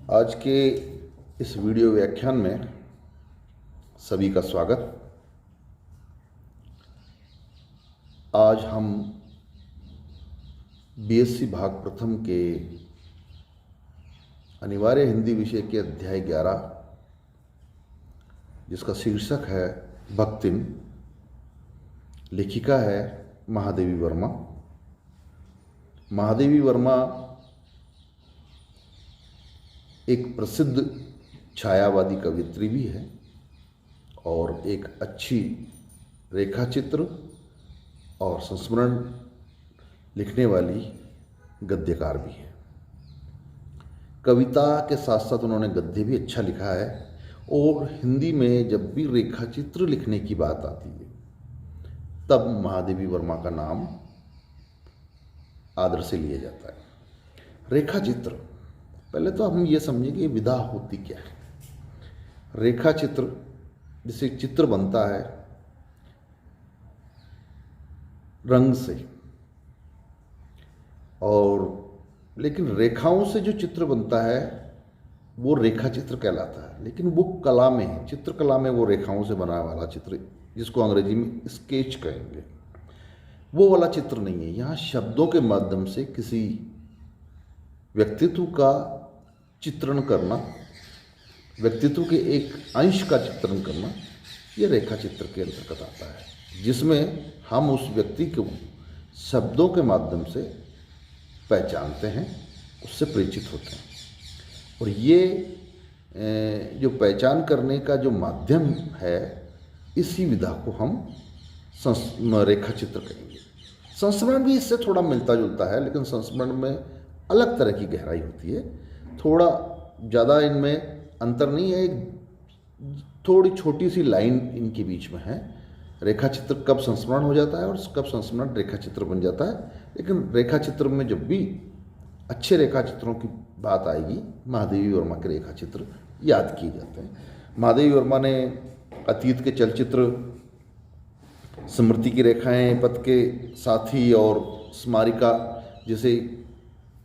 आज के इस वीडियो व्याख्यान में सभी का स्वागत। आज हम बीएससी भाग प्रथम के अनिवार्य हिंदी विषय के अध्याय 11 जिसका शीर्षक है भक्तिन, लेखिका है महादेवी वर्मा। महादेवी वर्मा एक प्रसिद्ध छायावादी कवियत्री भी है और एक अच्छी रेखाचित्र और संस्मरण लिखने वाली गद्यकार भी है। कविता के साथ साथ उन्होंने गद्य भी अच्छा लिखा है और हिंदी में जब भी रेखाचित्र लिखने की बात आती है तब महादेवी वर्मा का नाम आदर से लिया जाता है। रेखाचित्र, पहले तो हम ये समझें कि विधा होती क्या है। रेखा चित्र, जिसे चित्र बनता है रंग से, और लेकिन रेखाओं से जो चित्र बनता है वो रेखा चित्र कहलाता है। लेकिन वो कला में है, चित्रकला में वो रेखाओं से बना वाला चित्र, जिसको अंग्रेजी में स्केच कहेंगे, वो वाला चित्र नहीं है। यहाँ शब्दों के माध्यम से किसी व्यक्तित्व का चित्रण करना, व्यक्तित्व के एक अंश का चित्रण करना, ये रेखा चित्र के अंतर्गत आता है, जिसमें हम उस व्यक्ति को शब्दों के माध्यम से पहचानते हैं, उससे परिचित होते हैं। और ये जो पहचान करने का जो माध्यम है, इसी विधा को हम रेखा चित्र कहेंगे। संस्मरण भी इससे थोड़ा मिलता जुलता है, लेकिन संस्मरण में अलग तरह की गहराई होती है। थोड़ा ज़्यादा इनमें अंतर नहीं है, एक थोड़ी छोटी सी लाइन इनके बीच में है। रेखा चित्र कब संस्मरण हो जाता है और कब संस्मरण रेखा चित्र बन जाता है। लेकिन रेखा चित्र में जब भी अच्छे रेखा चित्रों की बात आएगी, महादेवी वर्मा के रेखा चित्र याद किए जाते हैं। महादेवी वर्मा ने अतीत के चलचित्र स्मृति की रेखाएं, पथ के साथी और स्मारिका जैसे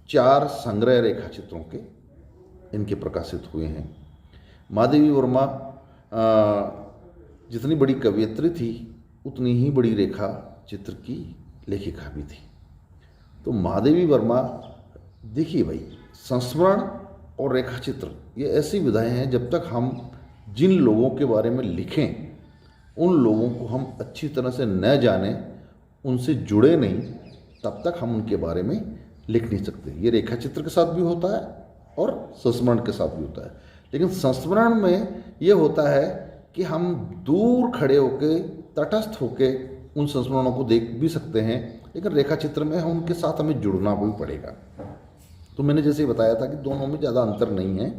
4 संग्रह रेखा चित्रों के इनके प्रकाशित हुए हैं। महादेवी वर्मा जितनी बड़ी कवियत्री थी उतनी ही बड़ी रेखा चित्र की लेखिका भी थी। तो महादेवी वर्मा, देखिए भाई, संस्मरण और रेखा चित्र ये ऐसी विधाएं हैं, जब तक हम जिन लोगों के बारे में लिखें उन लोगों को हम अच्छी तरह से न जानें, उनसे जुड़े नहीं, तब तक हम उनके बारे में लिख नहीं सकते। ये रेखा चित्र के साथ भी होता है और संस्मरण के साथ भी होता है। लेकिन संस्मरण में ये होता है कि हम दूर खड़े होके, तटस्थ होके उन संस्मरणों को देख भी सकते हैं, लेकिन रेखा चित्र में हम उनके साथ हमें जुड़ना भी पड़ेगा। तो मैंने जैसे बताया था कि दोनों में ज़्यादा अंतर नहीं है,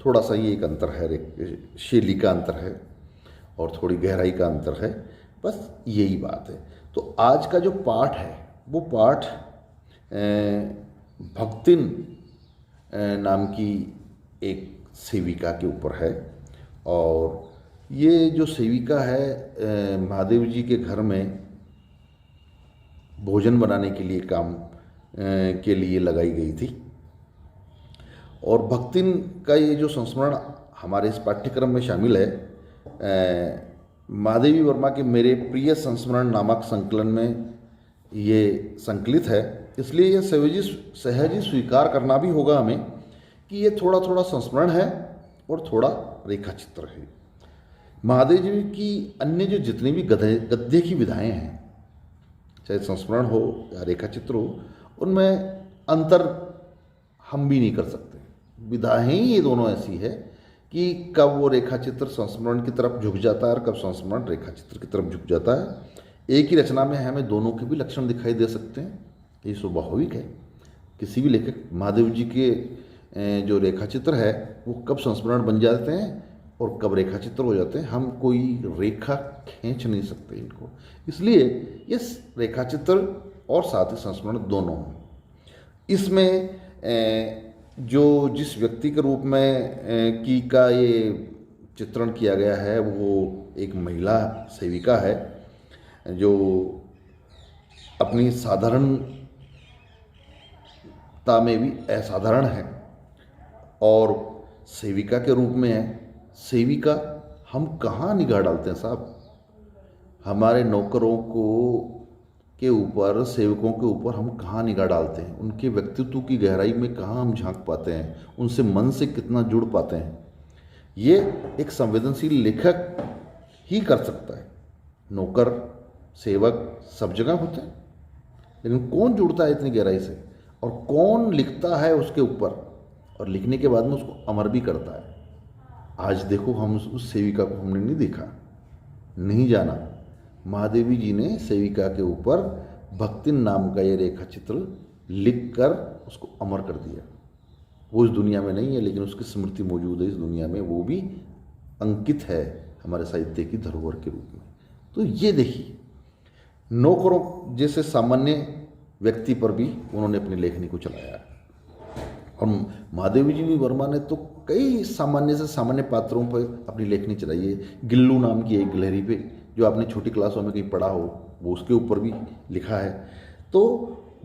थोड़ा सा ये एक अंतर है, शैली का अंतर है और थोड़ी गहराई का अंतर है, बस यही बात है। तो आज का जो पाठ है वो पाठ भक्तिन नाम की एक सेविका के ऊपर है। और ये जो सेविका है महादेव जी के घर में भोजन बनाने के लिए काम के लिए लगाई गई थी। और भक्तिन का ये जो संस्मरण हमारे इस पाठ्यक्रम में शामिल है, महादेवी वर्मा के मेरे प्रिय संस्मरण नामक संकलन में ये संकलित है। इसलिए ये सहज ही स्वीकार करना भी होगा हमें कि ये थोड़ा थोड़ा संस्मरण है और थोड़ा रेखा चित्र है। महादेव जी की अन्य जो जितनी भी गद्य की विधाएं हैं, चाहे संस्मरण हो या रेखा चित्र हो, उनमें अंतर हम भी नहीं कर सकते। विधाएं ही ये दोनों ऐसी है कि कब वो रेखा चित्र संस्मरण की तरफ झुक जाता है और कब संस्मरण रेखा चित्र की तरफ झुक जाता है। एक ही रचना में हमें दोनों के भी लक्षण दिखाई दे सकते हैं, ये स्वाभाविक है। किसी भी लेखक, महादेव जी के जो रेखा चित्र है वो कब संस्मरण बन जाते हैं और कब रेखा चित्र हो जाते हैं, हम कोई रेखा खींच नहीं सकते इनको। इसलिए ये रेखा चित्र और साथ ही संस्मरण दोनों हैं। इसमें जो जिस व्यक्ति के रूप में का ये चित्रण किया गया है वो एक महिला सेविका है, जो अपनी साधारणता में भी असाधारण है और सेविका के रूप में है। सेविका हम कहाँ निगाह डालते हैं साहब? हमारे नौकरों को के ऊपर, सेवकों के ऊपर हम कहाँ निगाह डालते हैं? उनके व्यक्तित्व की गहराई में कहाँ हम झांक पाते हैं? उनसे मन से कितना जुड़ पाते हैं? ये एक संवेदनशील लेखक ही कर सकता है। नौकर, सेवक सब जगह होते हैं, लेकिन कौन जुड़ता है इतनी गहराई से? और कौन लिखता है उसके ऊपर, और लिखने के बाद में उसको अमर भी करता है? आज देखो, हम उस सेविका को हमने नहीं देखा, नहीं जाना। महादेवी जी ने सेविका के ऊपर भक्तिन नाम का ये रेखा चित्र लिख कर उसको अमर कर दिया। वो इस दुनिया में नहीं है, लेकिन उसकी स्मृति मौजूद है इस दुनिया में, वो भी अंकित है हमारे साहित्य की धरोहर के रूप में। तो ये देखिए, नौकरों जैसे सामान्य व्यक्ति पर भी उन्होंने अपनी लेखनी को चलाया। और महादेवी जी वर्मा ने तो कई सामान्य से सामान्य पात्रों पर अपनी लेखनी चलाई है। गिल्लू नाम की एक गिलहरी पे, जो आपने छोटी क्लासों में कहीं पढ़ा हो, वो उसके ऊपर भी लिखा है। तो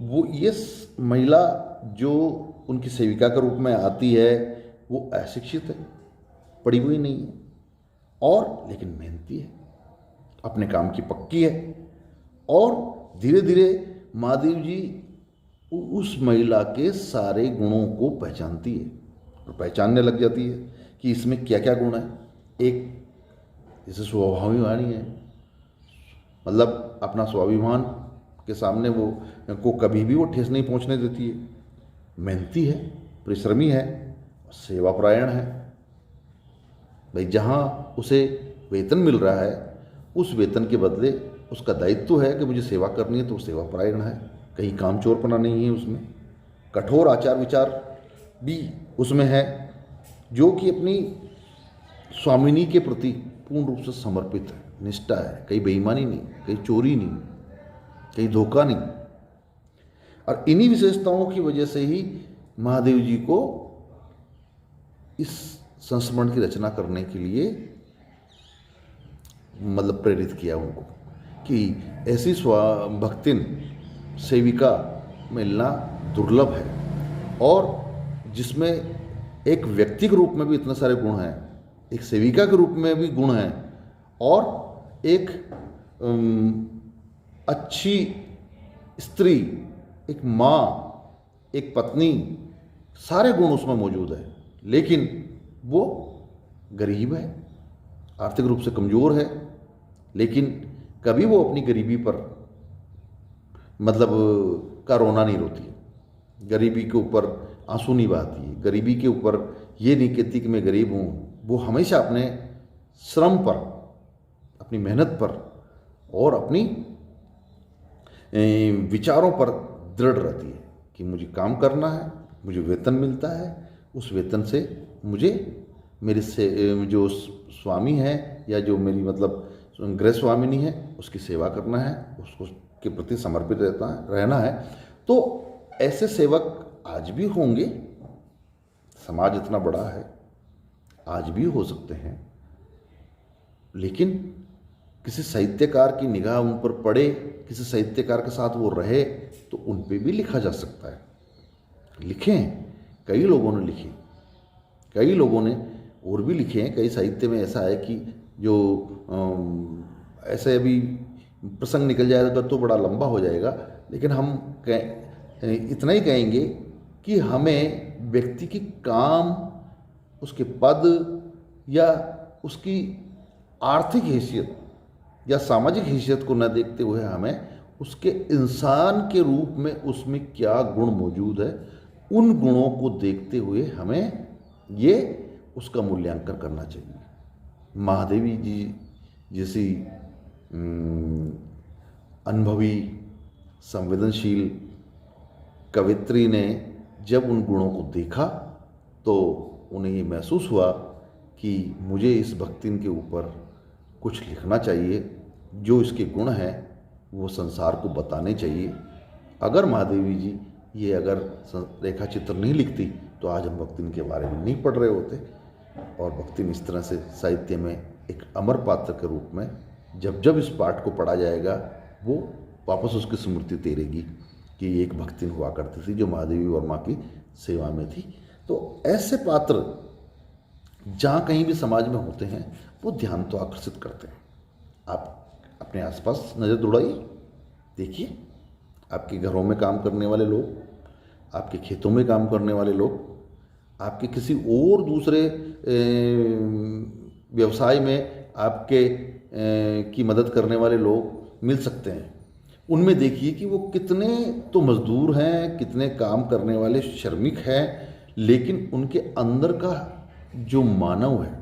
वो ये महिला जो उनकी सेविका के रूप में आती है, वो अशिक्षित है, पढ़ी हुई नहीं है, और लेकिन मेहनती है, अपने काम की पक्की है। और धीरे धीरे महादेव जी उस महिला के सारे गुणों को पहचानती है और पहचानने लग जाती है कि इसमें क्या क्या गुण है। एक, जैसे स्वाभिमानी है, मतलब अपना स्वाभिमान के सामने वो को कभी भी वो ठेस नहीं पहुंचने देती है। मेहनती है, परिश्रमी है, सेवापरायण है। भाई जहाँ उसे वेतन मिल रहा है, उस वेतन के बदले उसका दायित्व है कि मुझे सेवा करनी है, तो सेवापरायण है। कहीं कामचोरपना नहीं है उसमें। कठोर आचार विचार भी उसमें है, जो कि अपनी स्वामिनी के प्रति पूर्ण रूप से समर्पित है, निष्ठा है। कहीं बेईमानी नहीं, कहीं चोरी नहीं, कहीं धोखा नहीं। और इन्हीं विशेषताओं की वजह से ही महादेव जी को इस संस्मरण की रचना करने के लिए मतलब प्रेरित किया उनको, कि ऐसी भक्तिन सेविका मिलना दुर्लभ है, और जिसमें एक व्यक्ति के रूप में भी इतने सारे गुण हैं, एक सेविका के रूप में भी गुण हैं, और एक अच्छी स्त्री, एक माँ, एक पत्नी, सारे गुण उसमें मौजूद है। लेकिन वो गरीब है, आर्थिक रूप से कमज़ोर है, लेकिन कभी वो अपनी गरीबी पर मतलब का रोना नहीं रोती है, गरीबी के ऊपर आंसू नहीं बहाती है, गरीबी के ऊपर ये नहीं कहती कि मैं गरीब हूँ। वो हमेशा अपने श्रम पर, अपनी मेहनत पर और अपनी विचारों पर दृढ़ रहती है कि मुझे काम करना है, मुझे वेतन मिलता है, उस वेतन से मुझे मेरे से जो स्वामी है या जो मेरी मतलब गृह स्वामिनी है, उसकी सेवा करना है, उसको के प्रति समर्पित रहना है। तो ऐसे सेवक आज भी होंगे, समाज इतना बड़ा है, आज भी हो सकते हैं। लेकिन किसी साहित्यकार की निगाह उन पर पड़े, किसी साहित्यकार के साथ वो रहे, तो उन पे भी लिखा जा सकता है। लिखें, कई लोगों ने लिखे, कई लोगों ने और भी लिखे हैं। कई साहित्य में ऐसा है कि जो ऐसे अभी प्रसंग निकल जाएगा तो बड़ा लंबा हो जाएगा, लेकिन हम इतना ही कहेंगे कि हमें व्यक्ति की काम, उसके पद या उसकी आर्थिक हैसियत या सामाजिक हैसियत को न देखते हुए हमें उसके इंसान के रूप में उसमें क्या गुण मौजूद है, उन गुणों को देखते हुए हमें ये उसका मूल्यांकन करना चाहिए। महादेवी जी जैसी अनुभवी, संवेदनशील कवित्री ने जब उन गुणों को देखा तो उन्हें ये महसूस हुआ कि मुझे इस भक्तिन के ऊपर कुछ लिखना चाहिए, जो इसके गुण हैं वो संसार को बताने चाहिए। अगर महादेवी जी ये अगर रेखा चित्र नहीं लिखती तो आज हम भक्तिन के बारे में नहीं पढ़ रहे होते, और भक्तिन इस तरह से साहित्य में एक अमर पात्र के रूप में जब जब इस पाठ को पढ़ा जाएगा, वो वापस उसकी स्मृति तैरेगी कि एक भक्तिन हुआ करती थी जो महादेवी वर्मा की सेवा में थी। तो ऐसे पात्र जहाँ कहीं भी समाज में होते हैं वो ध्यान तो आकर्षित करते हैं। आप अपने आसपास नज़र दौड़ाइए, देखिए आपके घरों में काम करने वाले लोग, आपके खेतों में काम करने वाले लोग, आपके किसी और दूसरे व्यवसाय में आपके की मदद करने वाले लोग मिल सकते हैं। उनमें देखिए कि वो कितने तो मजदूर हैं, कितने काम करने वाले श्रमिक हैं, लेकिन उनके अंदर का जो मानव है,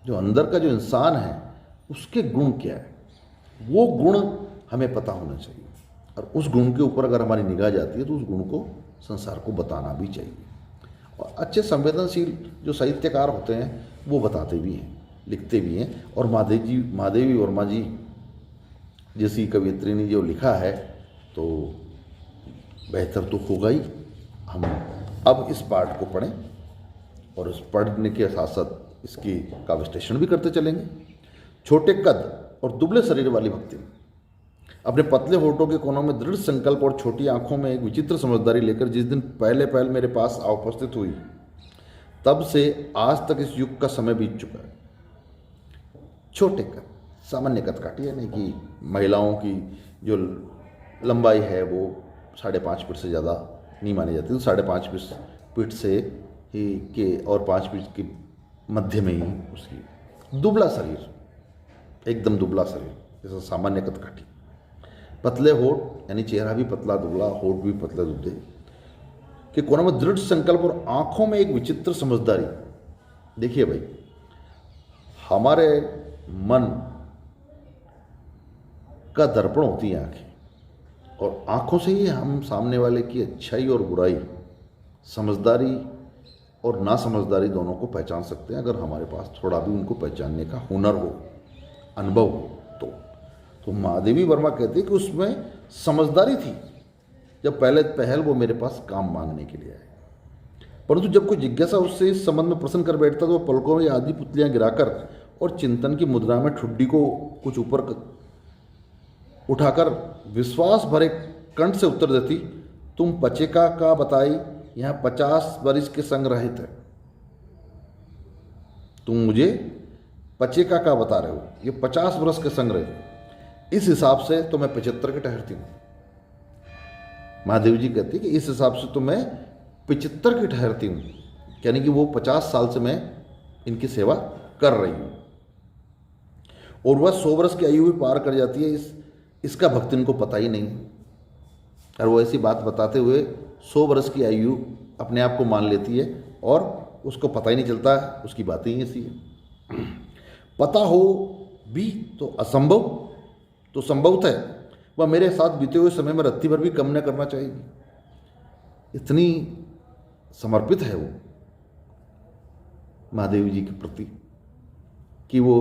जो अंदर का जो इंसान है, उसके गुण क्या है, वो गुण हमें पता होना चाहिए। और उस गुण के ऊपर अगर हमारी निगाह जाती है तो उस गुण को संसार को बताना भी चाहिए। और अच्छे संवेदनशील जो साहित्यकार होते हैं वो बताते भी हैं, लिखते भी हैं। और महादेवी वर्मा जी जैसी कवियत्री ने जो लिखा है तो बेहतर तो होगा ही। हम अब इस पाठ को पढ़ें और उस पढ़ने के साथ साथ इसकी का विश्लेषण भी करते चलेंगे। छोटे कद और दुबले शरीर वाली भक्ति, अपने पतले होठों के कोनों में दृढ़ संकल्प और छोटी आंखों में एक विचित्र समझदारी लेकर जिस दिन पहले पहल मेरे पास आ उपस्थित हुई, तब से आज तक इस युग का समय बीत चुका है। छोटे कद, सामान्य कद काटी, यानी कि महिलाओं की जो लंबाई है वो 5.5 फीट से ज़्यादा नहीं मानी जाती, तो 5.5 फीट से ही के और 5 फीट के मध्य में ही उसकी दुबला शरीर, एकदम दुबला शरीर, जैसा सामान्य कद काटी। पतले होठ, यानी चेहरा भी पतला दुबला, होठ भी पतले दुबले के कोनों में दृढ़ संकल्प और आंखों में एक विचित्र समझदारी। देखिए भाई, हमारे मन का दर्पण होती हैं आंखें, और आंखों से ही हम सामने वाले की अच्छाई और बुराई, समझदारी और ना समझदारी दोनों को पहचान सकते हैं, अगर हमारे पास थोड़ा भी उनको पहचानने का हुनर हो, अनुभव हो। तो महादेवी वर्मा कहती है कि उसमें समझदारी थी जब पहले पहल वो मेरे पास काम मांगने के लिए आए, परंतु जब कोई जिज्ञासा उससे इस संबंध में प्रश्न कर बैठता तो वो पलकों में आधी पुतलियां गिराकर और चिंतन की मुद्रा में ठुड्डी को कुछ ऊपर उठाकर विश्वास भरे कंठ से उत्तर देती, तुम पचेका का बताई यहाँ 50 वर्ष के संग रहे थे। तुम मुझे पचेका का बता रहे हो, ये 50 वर्ष के संग रहे, इस हिसाब से तो मैं 75 की ठहरती हूँ। महादेव जी कहती है कि इस हिसाब से तो मैं 75 की ठहरती हूँ, यानी कि वो 50 साल से मैं इनकी सेवा कर रही हूँ, और वह 100 वर्ष की आयु भी पार कर जाती है, इसका भक्तिन को पता ही नहीं। और वो ऐसी बात बताते हुए 100 वर्ष की आयु अपने आप को मान लेती है और उसको पता ही नहीं चलता, उसकी बातें ही ऐसी है। पता हो भी तो असंभव तो संभवतः वह मेरे साथ बीते हुए समय में रत्ती भर भी कम न करना चाहेगी। इतनी समर्पित है वो महादेवी जी के प्रति कि वो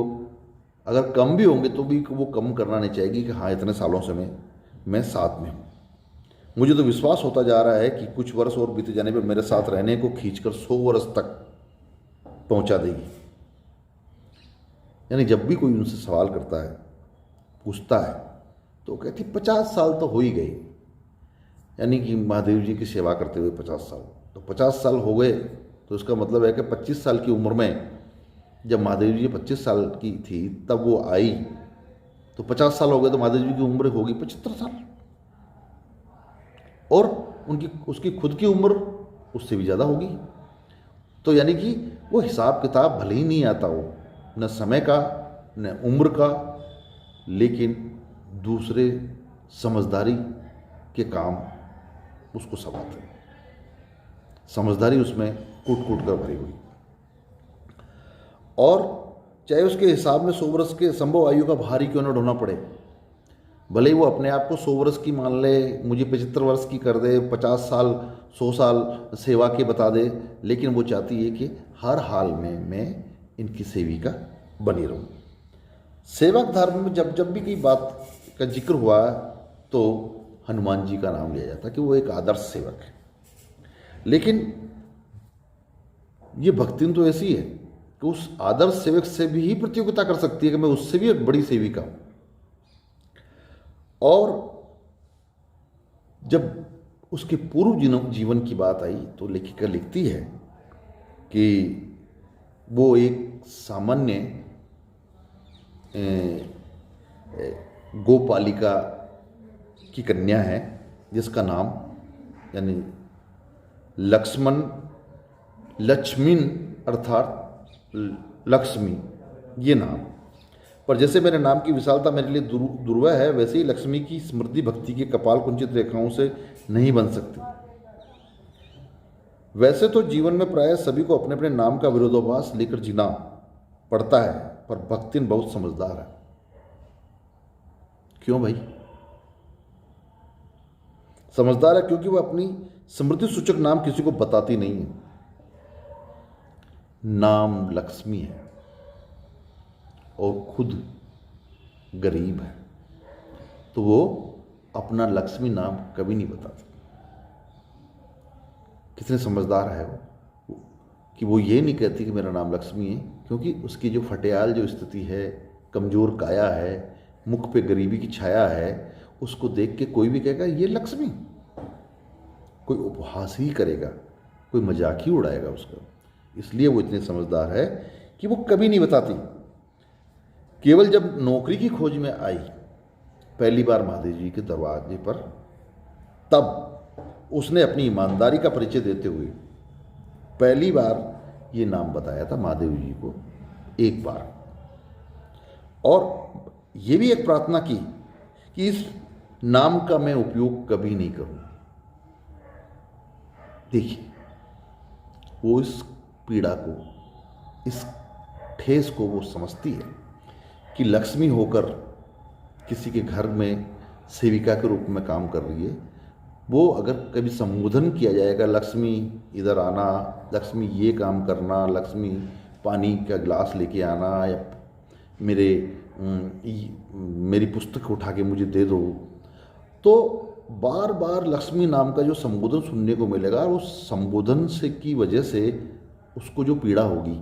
अगर कम भी होंगे तो भी वो कम करना नहीं चाहेगी कि हाँ इतने सालों से मैं साथ में हूँ। मुझे तो विश्वास होता जा रहा है कि कुछ वर्ष और बीते जाने पर मेरे साथ रहने को खींचकर 100 वर्ष तक पहुँचा देगी। यानी जब भी कोई उनसे सवाल करता है, पूछता है, तो कहती 50 साल तो हो ही गए, यानी कि महादेव जी की सेवा करते हुए 50 साल, तो 50 साल हो गए, तो इसका मतलब है कि 25 साल की उम्र में, जब महादेव जी 25 साल की थी तब वो आई, तो 50 साल हो गए, तो महादेव जी की उम्र होगी 75 साल, और उसकी खुद की उम्र उससे भी ज़्यादा होगी। तो यानी कि वो हिसाब किताब भले ही नहीं आता हो, न समय का न उम्र का, लेकिन दूसरे समझदारी के काम उसको सब आते हैं। समझदारी उसमें कूट कूट कर भरी हुई, और चाहे उसके हिसाब में 100 वर्ष के संभव आयु का भारी क्यों न ढोना पड़े, भले ही वो अपने आप को 100 वर्ष की मान ले, मुझे 75 वर्ष की कर दे, 50 साल 100 साल सेवा के बता दे, लेकिन वो चाहती है कि हर हाल में मैं इनकी सेविका बनी रहूं। सेवक धर्म में जब जब भी कोई बात का जिक्र हुआ तो हनुमान जी का नाम लिया जाता कि वो एक आदर्श सेवक है। लेकिन ये भक्ति तो ऐसी है कि उस आदर्श सेवक से भी ही प्रतियोगिता कर सकती है कि मैं उससे भी एक बड़ी सेविका हूं। और जब उसके पूर्व जीवन की बात आई तो लेखिका लिखती है कि वो एक सामान्य गोपालिका की कन्या है जिसका नाम यानी लक्ष्मण लक्ष्मीन अर्थात लक्ष्मी ये नाम। पर जैसे मेरे नाम की विशालता मेरे लिए दुर्वह है, वैसे ही लक्ष्मी की स्मृति भक्ति के कपाल कुंचित रेखाओं से नहीं बन सकती। वैसे तो जीवन में प्राय सभी को अपने अपने नाम का विरोधाभास लेकर जीना पड़ता है, पर भक्तिन बहुत समझदार है। क्यों भाई? समझदार है क्योंकि वह अपनी स्मृति सूचक नाम किसी को बताती नहीं है। नाम लक्ष्मी है और खुद गरीब है, तो वो अपना लक्ष्मी नाम कभी नहीं बताती। कितने समझदार है वो कि वो ये नहीं कहती कि मेरा नाम लक्ष्मी है, क्योंकि उसकी जो फटेयाल जो स्थिति है, कमज़ोर काया है, मुख पे गरीबी की छाया है, उसको देख के कोई भी कहेगा ये लक्ष्मी। कोई उपहास ही करेगा, कोई मजाक ही उड़ाएगा उसका। इसलिए वो इतनी समझदार है कि वो कभी नहीं बताती। केवल जब नौकरी की खोज में आई पहली बार महादेव जी के दरवाजे पर, तब उसने अपनी ईमानदारी का परिचय देते हुए पहली बार ये नाम बताया था महादेव जी को एक बार, और ये भी एक प्रार्थना की कि इस नाम का मैं उपयोग कभी नहीं करूं। देखिए, वो इस पीड़ा को, इस ठेस को वो समझती है कि लक्ष्मी होकर किसी के घर में सेविका के रूप में काम कर रही है। वो अगर कभी संबोधन किया जाएगा, लक्ष्मी इधर आना, लक्ष्मी ये काम करना, लक्ष्मी पानी का गिलास लेके आना, या मेरी पुस्तक उठा के मुझे दे दो, तो बार बार लक्ष्मी नाम का जो संबोधन सुनने को मिलेगा, और उस संबोधन से की वजह से उसको जो पीड़ा होगी,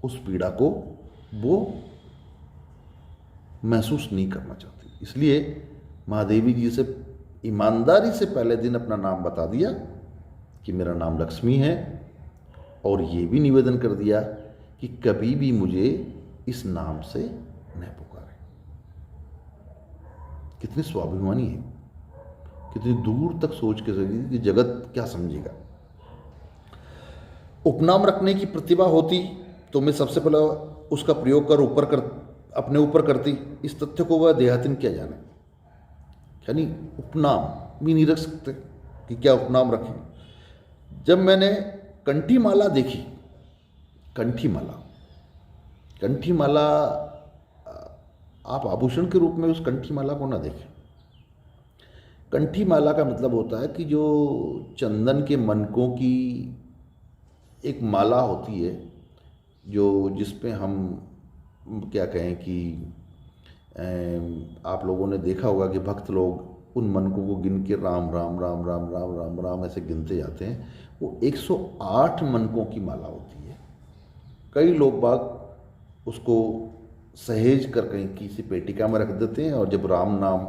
उस पीड़ा को वो महसूस नहीं करना चाहती। इसलिए महादेवी जी से ईमानदारी से पहले दिन अपना नाम बता दिया कि मेरा नाम लक्ष्मी है, और ये भी निवेदन कर दिया कि कभी भी मुझे इस नाम से न पुकारें। कितनी स्वाभिमानी है, कितनी दूर तक सोच के सकी कि जगत क्या समझेगा। उपनाम रखने की प्रतिभा होती तो मैं सबसे पहले उसका प्रयोग अपने ऊपर करती। इस तथ्य को वह देहातिन क्या जाने, यानी उपनाम भी नहीं रख सकते कि क्या उपनाम रखें। जब मैंने कंठी माला देखी, कंठी माला आप आभूषण के रूप में उस कंठी माला को ना देखें। कंठी माला का मतलब होता है कि जो चंदन के मनकों की एक माला होती है, जो जिसपे हम क्या कहें कि आप लोगों ने देखा होगा कि भक्त लोग उन मनकों को गिन के राम राम राम राम राम राम राम ऐसे गिनते जाते हैं। वो 108 मनकों की माला होती है। कई लोग बाग उसको सहेज कर कहीं किसी पेटिका में रख देते हैं, और जब राम नाम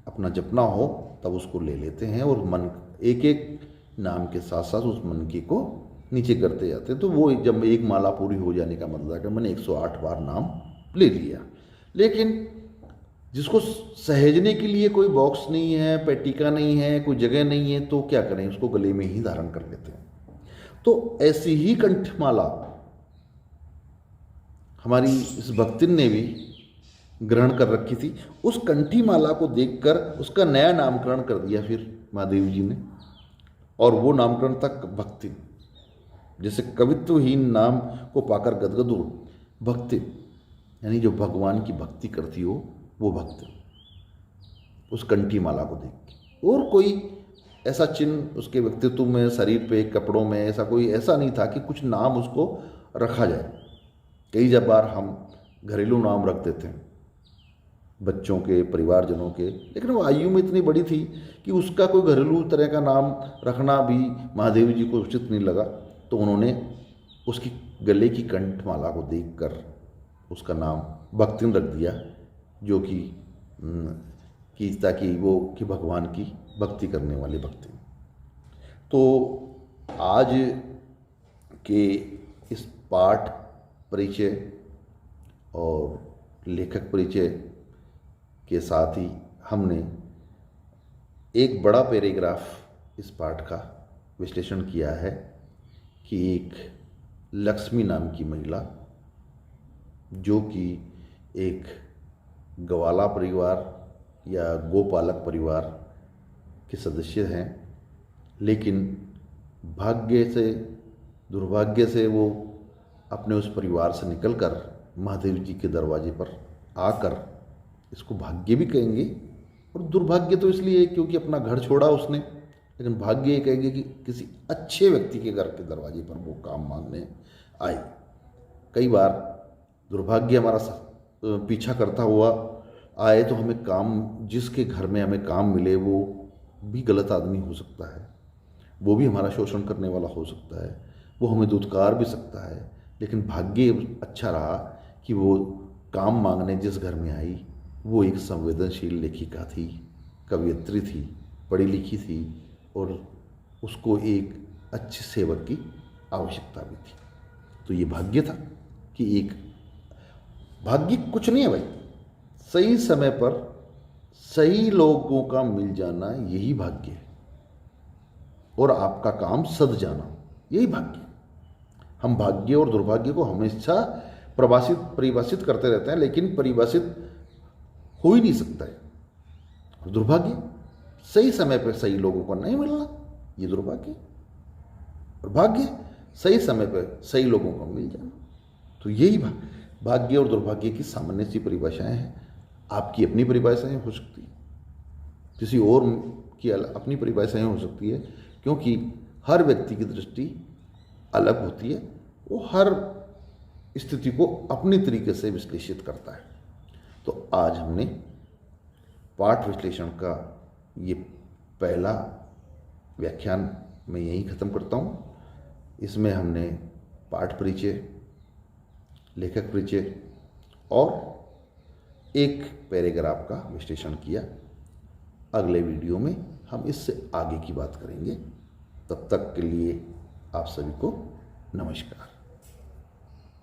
अपना जपना हो तब उसको ले लेते हैं, और मन एक एक नाम के साथ साथ उस मनके को नीचे करते जाते हैं। तो वो जब एक माला पूरी हो जाने का मतलब है कि मैंने 108 बार नाम ले लिया। लेकिन जिसको सहेजने के लिए कोई बॉक्स नहीं है, पेटिका नहीं है, कोई जगह नहीं है, तो क्या करें, उसको गले में ही धारण कर लेते हैं। तो ऐसी ही कंठमाला हमारी इस भक्तिन ने भी ग्रहण कर रखी थी। उस कंठी माला को देखकर उसका नया नामकरण कर दिया फिर महादेव जी ने, और वो नामकरण तक भक्ति, जैसे कवित्वहीन नाम को पाकर गदगद हो, भक्ति यानी जो भगवान की भक्ति करती हो वो भक्ति, उस कंठी माला को देख के। और कोई ऐसा चिन्ह उसके व्यक्तित्व में, शरीर पे, कपड़ों में ऐसा कोई ऐसा नहीं था कि कुछ नाम उसको रखा जाए। कई जब बार हम घरेलू नाम रख देते हैं बच्चों के, परिवारजनों के, लेकिन वो आयु में इतनी बड़ी थी कि उसका कोई घरेलू तरह का नाम रखना भी महादेव जी को उचित नहीं लगा। तो उन्होंने उसकी गले की कंठमाला को देखकर उसका नाम भक्तिन रख दिया, जो कि ताकि वो कि भगवान की भक्ति करने वाली भक्ति। तो आज के इस पाठ परिचय और लेखक परिचय के साथ ही हमने एक बड़ा पैराग्राफ इस पाठ का विश्लेषण किया है कि एक लक्ष्मी नाम की महिला, जो कि एक गवाला परिवार या गोपालक परिवार के सदस्य हैं, लेकिन भाग्य से दुर्भाग्य से वो अपने उस परिवार से निकलकर महादेव जी के दरवाजे पर आकर, इसको भाग्य भी कहेंगे और दुर्भाग्य तो इसलिए क्योंकि अपना घर छोड़ा उसने, लेकिन भाग्य ये कहेंगे कि किसी अच्छे व्यक्ति के घर के दरवाजे पर वो काम मांगने आई। कई बार दुर्भाग्य हमारा पीछा करता हुआ आए तो हमें काम, जिसके घर में हमें काम मिले वो भी गलत आदमी हो सकता है, वो भी हमारा शोषण करने वाला हो सकता है, वो हमें दुत्कार भी सकता है। लेकिन भाग्य अच्छा रहा कि वो काम मांगने जिस घर में आई वो एक संवेदनशील लेखिका थी, कवयित्री थी, पढ़ी लिखी थी और उसको एक अच्छे सेवक की आवश्यकता भी थी। तो ये भाग्य था कि एक भाग्य कुछ नहीं है भाई, सही समय पर सही लोगों का मिल जाना यही भाग्य है और आपका काम सध जाना यही भाग्य है। हम भाग्य और दुर्भाग्य को हमेशा परिभाषित करते रहते हैं, लेकिन परिभाषित हो ही नहीं सकता है। दुर्भाग्य सही समय पर सही लोगों को नहीं मिलना, ये दुर्भाग्य, और भाग्य सही समय पर सही लोगों को मिल जाना। तो यही भाग्य और दुर्भाग्य की सामान्य सी परिभाषाएं हैं। आपकी अपनी परिभाषाएं हो सकती है, किसी और की अपनी परिभाषाएं हो सकती है, क्योंकि हर व्यक्ति की दृष्टि अलग होती है, वो हर स्थिति को अपनी तरीके से विश्लेषित करता है। तो आज हमने पाठ विश्लेषण का ये पहला व्याख्यान मैं यहीं ख़त्म करता हूँ। इसमें हमने पाठ परिचय, लेखक परिचय और एक पैराग्राफ का विश्लेषण किया। अगले वीडियो में हम इससे आगे की बात करेंगे। तब तक के लिए आप सभी को नमस्कार।